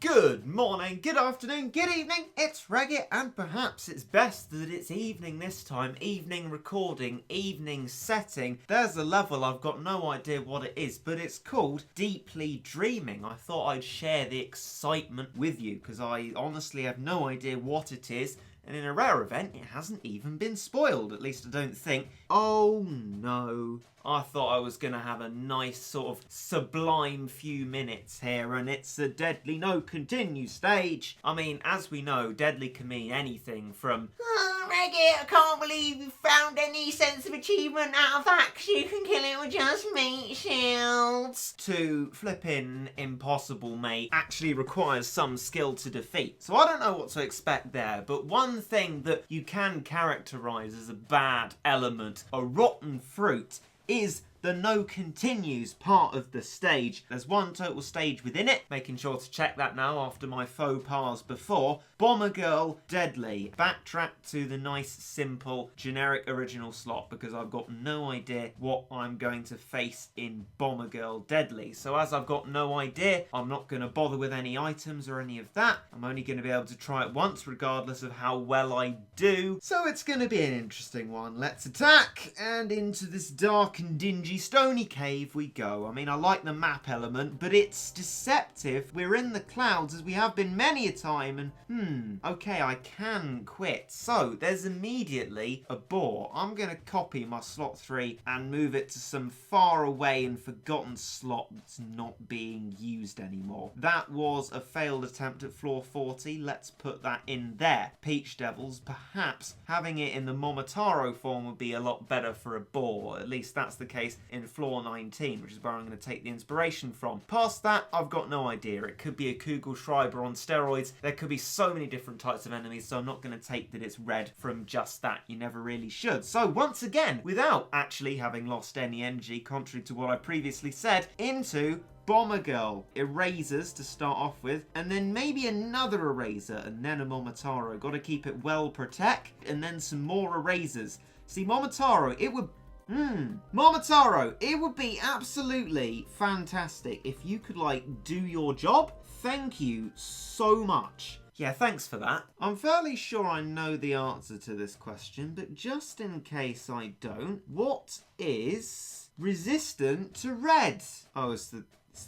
Good morning, good afternoon, good evening, it's Regit, and perhaps it's best that it's evening this time. Evening recording, evening setting. There's a level I've got no idea what it is, but it's called Deeply Dreaming. I thought I'd share the excitement with you, because I honestly have no idea what it is. And in a rare event, it hasn't even been spoiled, at least I don't think. Oh no. I thought I was going to have a nice sort of sublime few minutes here, and it's a Deadly No Continue stage. I mean, as we know, Deadly can mean anything from Regit, I can't believe you found any sense of achievement out of that, 'cause you can kill it with just meat shields. to flipping impossible, mate, actually requires some skill to defeat. So I don't know what to expect there, but one thing that you can characterise as a bad element, a rotten fruit, is the no continues part of the stage. There's one total stage within it, making sure to check that now after my faux pas before. Bomber Girl Deadly. Backtrack to the nice, simple, generic original slot because I've got no idea what I'm going to face in Bomber Girl Deadly. So as I've got no idea, I'm not going to bother with any items or any of that. I'm only going to be able to try it once regardless of how well I do. So it's going to be an interesting one. Let's attack, and into this dark and dingy stony cave we go. I mean, I like the map element, but it's deceptive. We're in the clouds as we have been many a time, and okay, I can quit. So there's immediately a boar. I'm gonna copy my slot 3 and move it to some far away and forgotten slot that's not being used anymore. That was a failed attempt at floor 40. Let's put that in there. Peach Devils, perhaps having it in the Momotaro form would be a lot better for a boar. At least that's the case in floor 19, which is where I'm going to take the inspiration from. Past that, I've got no idea. It could be a Kugelschreiber on steroids. There could be so many different types of enemies, so I'm not going to take that it's red from just that. You never really should. So once again, without actually having lost any energy, contrary to what I previously said, into Bomber Girl. Erasers to start off with, and then maybe another eraser, and then a Momotaro. Got to keep it well protect, and then some more erasers. See, Momotaro, it would Momotaro, it would be absolutely fantastic if you could, like, do your job. Thank you so much. Yeah, thanks for that. I'm fairly sure I know the answer to this question, but just in case I don't, what is resistant to red? Oh, it's the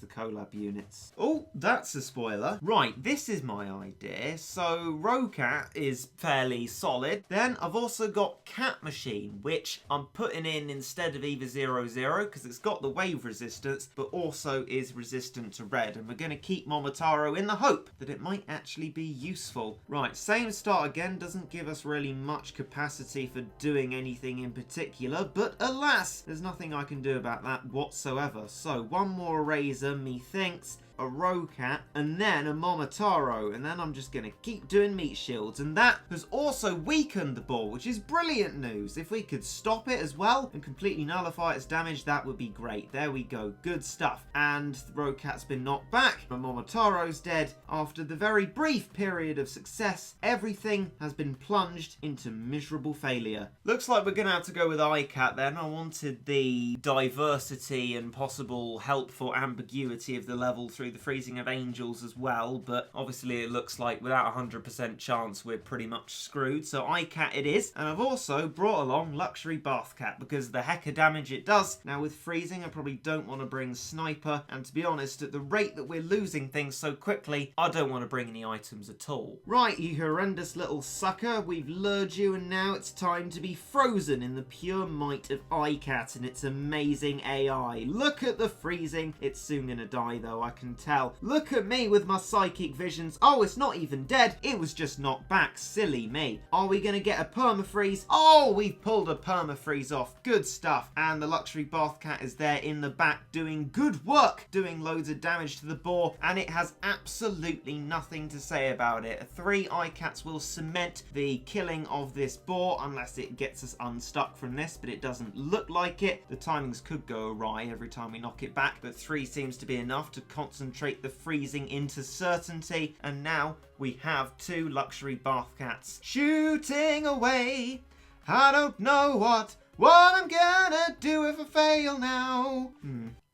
collab units. Oh, that's a spoiler. Right, this is my idea. So Rocat is fairly solid. Then I've also got Cat Machine, which I'm putting in instead of either 0-0 because it's got the wave resistance, but also is resistant to red. And we're going to keep Momotaro in the hope that it might actually be useful. Right, same start again. Doesn't give us really much capacity for doing anything in particular, but alas, there's nothing I can do about that whatsoever. So one more eraser, methinks, a Rocat, and then a Momotaro, and then I'm just going to keep doing meat shields, and that has also weakened the ball, which is brilliant news. If we could stop it as well and completely nullify its damage, that would be great. There we go, good stuff. And the Rocat's been knocked back, and Momotaro's dead. After the very brief period of success, everything has been plunged into miserable failure. Looks like we're going to have to go with ICAT then. I wanted the diversity and possible helpful ambiguity of the level through the freezing of angels as well, but obviously it looks like without 100% chance we're pretty much screwed, so ICAT it is. And I've also brought along Luxury Bath Cat because of the heck of damage it does. Now with freezing I probably don't want to bring Sniper, and to be honest, at the rate that we're losing things so quickly, I don't want to bring any items at all. Right, you horrendous little sucker, we've lured you, and now it's time to be frozen in the pure might of ICAT and its amazing AI. Look at the freezing. It's soon gonna die though, I can tell. Look at me with my psychic visions. Oh, it's not even dead. It was just knocked back. Silly me. Are we going to get a permafreeze? Oh, we've pulled a permafreeze off. Good stuff. And the Luxury Bath Cat is there in the back doing good work, doing loads of damage to the boar, and it has absolutely nothing to say about it. 3 ICATs will cement the killing of this boar unless it gets us unstuck from this, but it doesn't look like it. The timings could go awry every time we knock it back, but 3 seems to be enough to concentrate the freezing into certainty, and now we have 2 Luxury Bath Cats shooting away. I don't know what I'm gonna do if I fail now.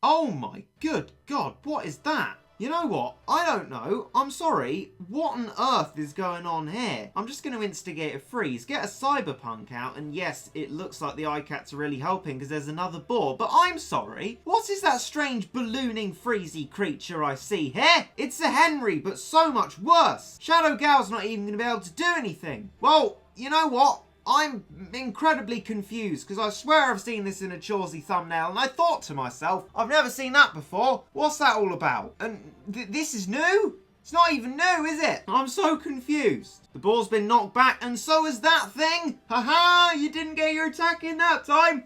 Oh my good God, what is that? You know what? I don't know. I'm sorry. What on earth is going on here? I'm just going to instigate a freeze, get a cyberpunk out, and yes, it looks like the iCats are really helping because there's another boar, but I'm sorry. What is that strange ballooning freezy creature I see here? It's a Henry, but so much worse. Shadow Gal's not even going to be able to do anything. Well, you know what? I'm incredibly confused because I swear I've seen this in a Chawsey thumbnail and I thought to myself, I've never seen that before. What's that all about? And this is new? It's not even new, is it? I'm so confused. The ball's been knocked back and so has that thing. Haha, you didn't get your attack in that time.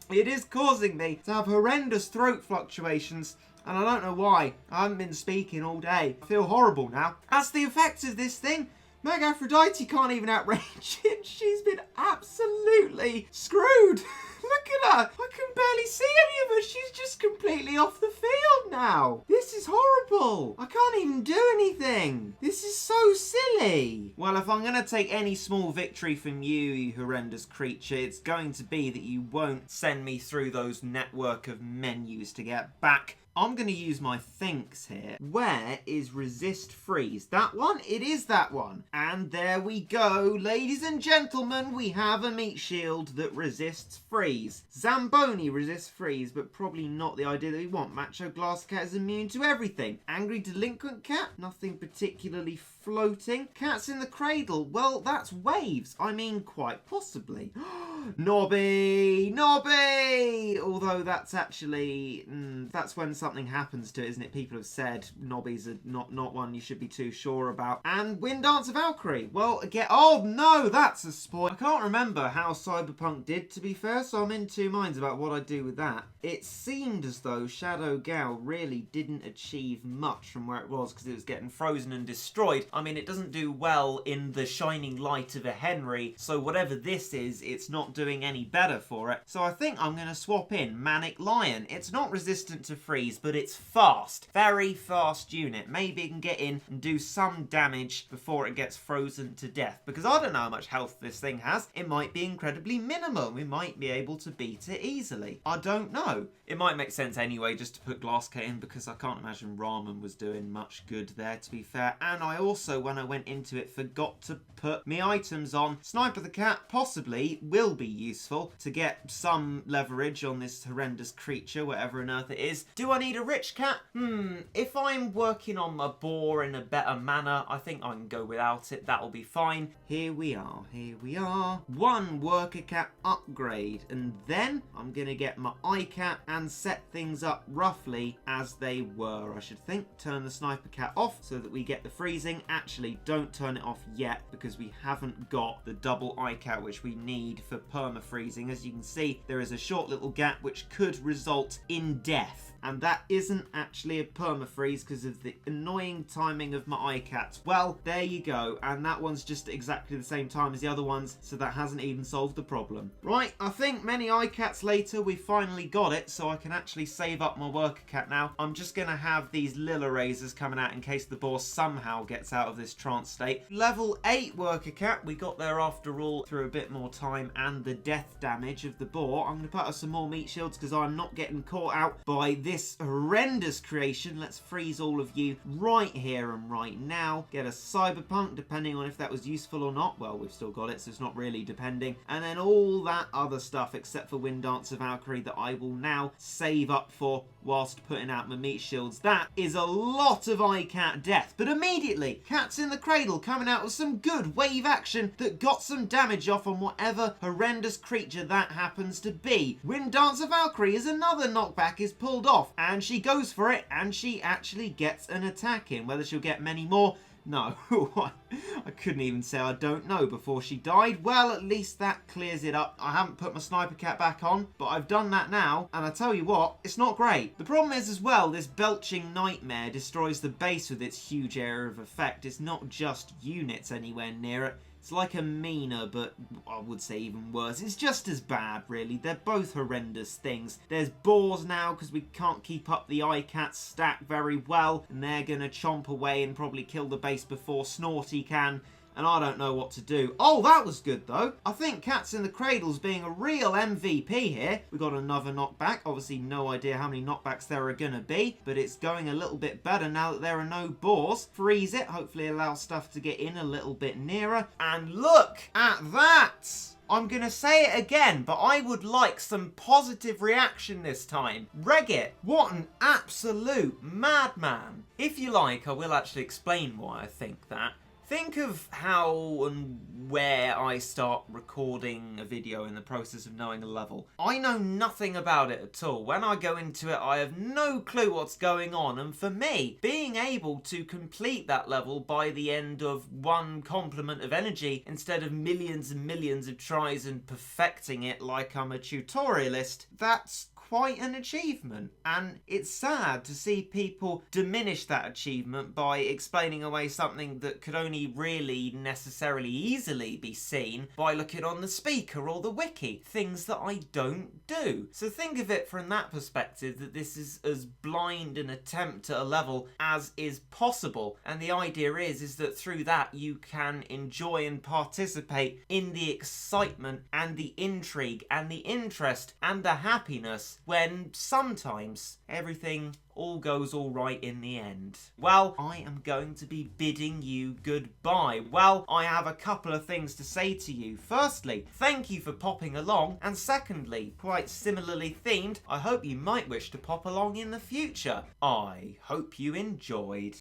It is causing me to have horrendous throat fluctuations. And I don't know why. I haven't been speaking all day. I feel horrible now. That's the effects of this thing. Meg Aphrodite can't even outrage it. She's been absolutely screwed. Look at her. I can barely see any of her. She's just completely off the field now. This is horrible. I can't even do anything. This is so silly. Well, if I'm going to take any small victory from you, you horrendous creature, it's going to be that you won't send me through those network of menus to get back. I'm going to use my thinks here. Where is resist freeze? That one? It is that one. And there we go. Ladies and gentlemen, we have a meat shield that resists freeze. Zamboni resists freeze, but probably not the idea that we want. Macho Glass Cat is immune to everything. Angry Delinquent Cat? Nothing particularly floating. Cats in the Cradle? Well, that's waves. I mean, quite possibly. Nobby! Nobby! Although that's actually... that's when something happens to it, isn't it? People have said Nobby's are not one you should be too sure about. And Wind Dance Valkyrie. Well, again... Oh, no! That's a spoil. I can't remember how Cyberpunk did, to be fair, so I'm in two minds about what I do with that. It seemed as though Shadow Gal really didn't achieve much from where it was because it was getting frozen and destroyed. I mean, it doesn't do well in the shining light of a Henry, so whatever this is, it's not doing any better for it. So I think I'm going to swap in Manic Lion. It's not resistant to freeze, but it's fast. Very fast unit. Maybe it can get in and do some damage before it gets frozen to death, because I don't know how much health this thing has. It might be incredibly minimal. We might be able to beat it easily. I don't know. It might make sense anyway just to put Glass Cat in, because I can't imagine Ramen was doing much good there, to be fair. And I also, when I went into it, forgot to put me items on. Sniper the Cat possibly will be useful to get some leverage on this horrendous creature, whatever on earth it is. Do I need a rich cat? If I'm working on my boar in a better manner, I think I can go without it. That'll be fine. Here we are. Here we are. One worker cat upgrade, and then I'm gonna get my iCat and set things up roughly as they were, I should think. Turn the sniper cat off so that we get the freezing. Actually, don't turn it off yet because we haven't got the double iCat which we need for perma-freezing. As you can see, there is a short little gap which could result in death. And that isn't actually a perma-freeze because of the annoying timing of my iCats. Well, there you go. And that one's just exactly the same time as the other ones, so that hasn't even solved the problem. Right, I think many iCats later, we finally got it, so I can actually save up my worker cat now. I'm just going to have these Lil Erasers coming out in case the boar somehow gets out of this trance state. Level 8 worker cat, we got there after all through a bit more time and the death damage of the boar. I'm going to put up some more meat shields because I'm not getting caught out by this horrendous creation. Let's freeze all of you right here and right now. Get a cyberpunk, depending on if that was useful or not. Well, we've still got it, so it's not really depending. And then all that other stuff, except for Wind Dancer Valkyrie, that I will now save up for whilst putting out my meat shields. That is a lot of iCat death, but immediately, Cats in the Cradle coming out with some good wave action that got some damage off on whatever horrendous creature that happens to be. Wind Dancer Valkyrie is another knockback is pulled off, and she goes for it, and she actually gets an attack in. Whether she'll get many more, no, I couldn't even say I don't know before she died. Well, at least that clears it up. I haven't put my sniper cat back on, but I've done that now, and I tell you what, it's not great. The problem is as well, this belching nightmare destroys the base with its huge area of effect. It's not just units anywhere near it. It's like a Mina, but I would say even worse. It's just as bad, really. They're both horrendous things. There's boars now, because we can't keep up the iCat stack very well, and they're going to chomp away and probably kill the base before Snorty can. and I don't know what to do. Oh, that was good though. I think Cats in the Cradle's being a real MVP here. We got another knockback. Obviously no idea how many knockbacks there are gonna be, but it's going a little bit better now that there are no boars. Freeze it, hopefully allow stuff to get in a little bit nearer. And look at that! I'm going to say it again, but I would like some positive reaction this time. Regit, what an absolute madman. If you like, I will actually explain why I think that. Think of how and where I start recording a video in the process of knowing a level. I know nothing about it at all. When I go into it, I have no clue what's going on. And for me, being able to complete that level by the end of one complement of energy instead of millions and millions of tries and perfecting it like I'm a tutorialist, that's quite an achievement, and it's sad to see people diminish that achievement by explaining away something that could only really necessarily easily be seen by looking on the speaker or the wiki, things that I don't do. So think of it from that perspective, that this is as blind an attempt at a level as is possible, and the idea is that through that you can enjoy and participate in the excitement and the intrigue and the interest and the happiness when sometimes everything all goes all right in the end. Well, I am going to be bidding you goodbye. Well, I have a couple of things to say to you. Firstly, thank you for popping along, and secondly, quite similarly themed, I hope you might wish to pop along in the future. I hope you enjoyed.